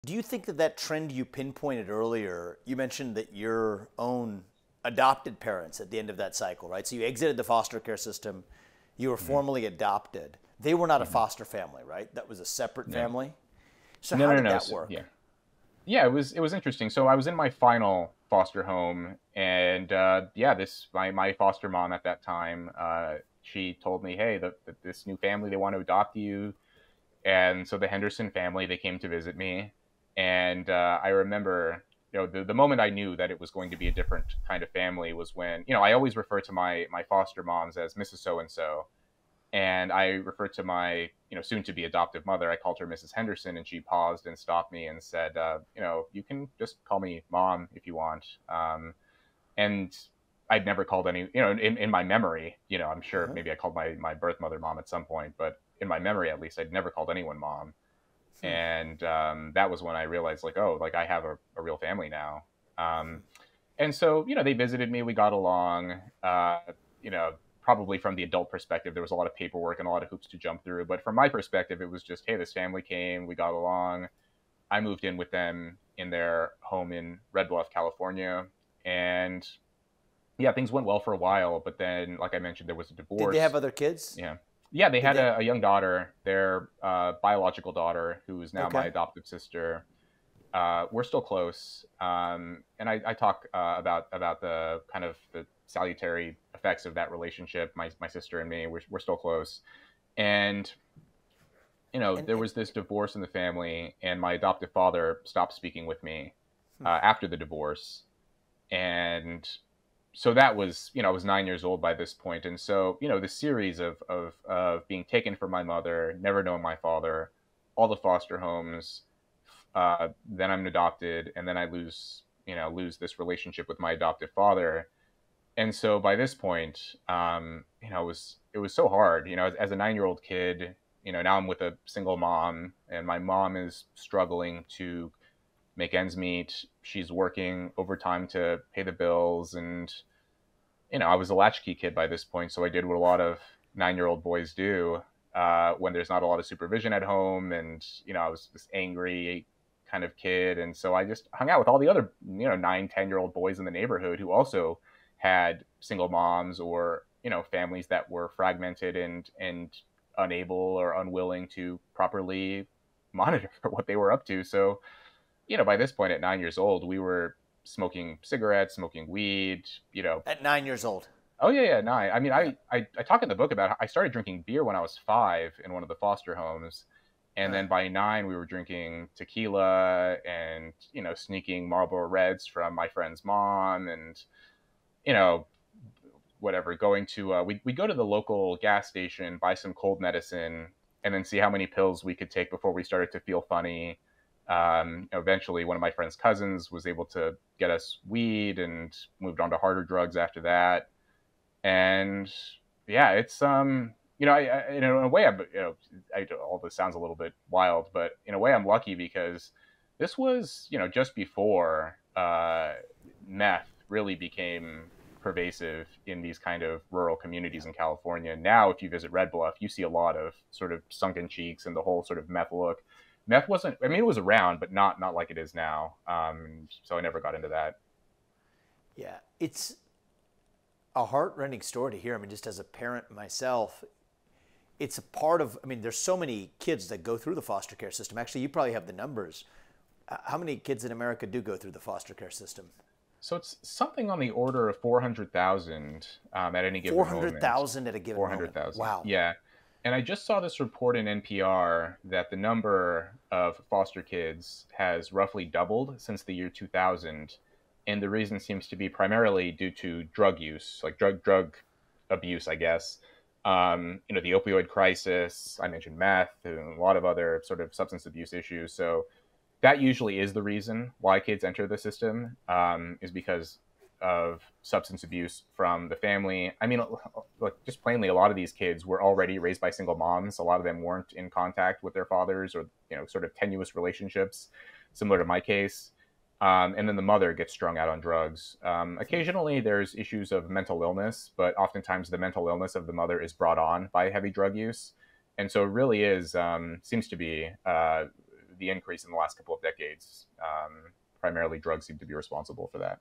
Do you think that that trend you pinpointed earlier, you mentioned that your own adopted parents at the end of that cycle, right? So you exited the foster care system, you were Hmm. formally adopted. They were not a Hmm. foster family, right? That was a separate No, family. So no, how no, did no. that Yeah, work? yeah. It was interesting. So I was in my final foster home, and yeah, this my foster mom at that time. She told me, hey, this new family, they want to adopt you. And so the Henderson family, they came to visit me, and I remember, the moment I knew that it was going to be a different kind of family was when, I always refer to my foster moms as Mrs. So and So, and I referred to my, soon to be adoptive mother. I called her Mrs. Henderson, and she paused and stopped me and said, you can just call me mom if you want. And I'd never called any, in my memory, I'm sure Uh-huh. maybe I called my birth mother mom at some point, but in my memory at least, I'd never called anyone mom. Hmm. And that was when I realized, like, oh, like I have a real family now. And so, they visited me, we got along. Probably from the adult perspective, there was a lot of paperwork and a lot of hoops to jump through. But from my perspective, it was just, hey, this family came, we got along. I moved in with them in their home in Red Bluff, California. And yeah, things went well for a while, but then, like I mentioned, there was a Did they have divorce. other kids? Yeah, yeah, they Did had they? a young daughter, their biological daughter, who is now my Okay. adoptive sister. We're still close, and I talk about the kind of the salutary effects of that relationship. My sister and me, we're still close, and there And was this divorce in the family, and my adoptive father stopped speaking with me hmm. after the divorce, and so that was, I was 9 years old by this point. And so, the series of being taken from my mother, never knowing my father, all the foster homes, then I'm adopted, and then I lose this relationship with my adoptive father. And so by this point, it was so hard, as a 9-year old kid. Now I'm with a single mom, and my mom is struggling to make ends meet. She's working overtime to pay the bills, and I was a latchkey kid by this point, so I did what a lot of 9-year-old boys do when there's not a lot of supervision at home, and I was this angry kind of kid, and so I just hung out with all the other 9, 10-year-old boys in the neighborhood who also had single moms or families that were fragmented and unable or unwilling to properly monitor what they were up to. So by this point at 9 years old, we were smoking cigarettes, smoking weed, At 9 years old. Oh yeah, yeah, no. I mean, Yeah. I talk in the book about how I started drinking beer when I was 5 in one of the foster homes, and Huh. then by 9 we were drinking tequila and sneaking Marlboro Reds from my friend's mom, and you know whatever, going to we go to the local gas station, buy some cold medicine, and then see how many pills we could take before we started to feel funny. Eventually, one of my friend's cousins was able to get us weed and moved on to harder drugs after that. And yeah, it's in a way, all this sounds a little bit wild, but in a way I'm lucky because this was just before meth really became pervasive in these kind of rural Yeah. communities in California. Now if you visit Red Bluff, you see a lot of sort of sunken cheeks and the whole sort of meth look. Meth wasn't, I mean, it was around, but not like it is now. So I never got into that. Yeah. It's a heartrending story to hear. I mean, just as a parent myself, it's a part of, I mean, there's so many kids that go through the foster care system. Actually, you probably have the numbers. How many kids in America do go through the foster care system? So it's something on the order of 400,000 at any given moment. 400,000 at a given moment. 400,000. Wow. Yeah. And I just saw this report in NPR that the number of foster kids has roughly doubled since the year 2000. And the reason seems to be primarily due to drug use, like drug abuse, I guess. The opioid crisis, I mentioned meth, and a lot of other sort of substance abuse issues. So that usually is the reason why kids enter the system, is because of substance abuse from the family. I mean, like, just plainly, a lot of these kids were already raised by single moms. A lot of them weren't in contact with their fathers, or sort of tenuous relationships, similar to my case. And then the mother gets strung out on drugs. Occasionally, there's issues of mental illness, but oftentimes the mental illness of the mother is brought on by heavy drug use. And so it really is, seems to be the increase in the last couple of decades. Primarily drugs seem to be responsible for that.